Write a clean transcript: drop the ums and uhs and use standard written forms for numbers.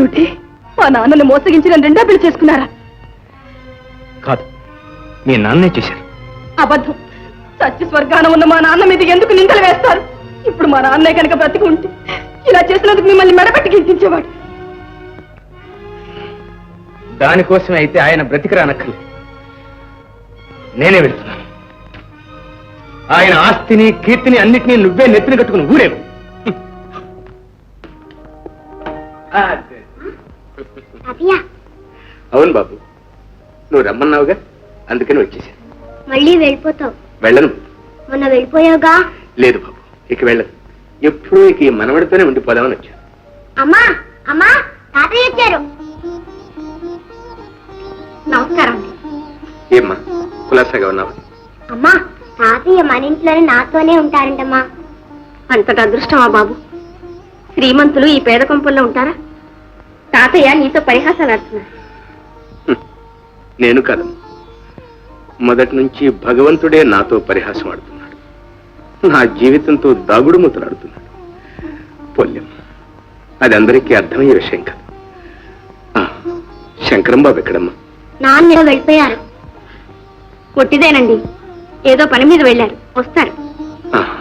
ఏమిటి మా నాన్నని మోసగించి నన్ను రెండో పెళ్లి చేసుకున్నారా? కాదు, మీ నాన్నే చేశారు. అబద్ధం. సత్య స్వర్గాన ఉన్న మా నాన్న మీద ఎందుకు నిందలు వేస్తారు? ఇప్పుడు మా నాన్నే కనుక బ్రతికి ఉంటే ఇలా చేసినందుకు మిమ్మల్ని మెడపెట్టి గింతించేవాడు. దానికోసం అయితే ఆయన బ్రతికిరానక్కర్లేదు. నేనే వెళ్తున్నాను. ఆయన ఆస్తిని కీర్తిని అన్నిటినీ నువ్వే నెత్తిన కట్టుకుని ఊరేవు. అవును బాబు, నువ్వు రమ్మన్నావుగా, అందుకని వచ్చేసాను. మళ్ళీ వెళ్ళిపోతావు? వెళ్ళను. మొన్న వెళ్ళిపోయావుగా? లేదు బాబు, ఇక వెళ్ళను. ఎప్పుడూ ఇక ఈ మనవడితోనే ఉండిపోదామని వచ్చాను. అమ్మా అమ్మా, తాతయ్య వచ్చారు. నమస్కారం. ఏమ్మా కులాసాగా ఉన్నావా? అమ్మా, తాతయ్య మన ఇంట్లోనే నాతోనే ఉంటారంటమ్మా. అంతటి అదృష్టమా బాబు? శ్రీమంతులు ఈ పేద కొంపల్లో ఉంటారా? తాతయ్య నీతో పరిహాసాలు ఆడుతున్నారు. నేను కాదమ్మా, మొదటి నుంచి భగవంతుడే నాతో పరిహాసం ఆడుతున్నాడు. నా జీవితంతో దాగుడు మూతలాడుతున్నాడు. పొల్యం, అది అందరికీ అర్థమయ్యే విషయం కాదు. శంకరం బాబు ఎక్కడమ్మా? నాన్న వెళ్ళిపోయారు. కొట్టిదేనండి, ఏదో పని మీద వెళ్ళారు, వస్తారు. ఆహా,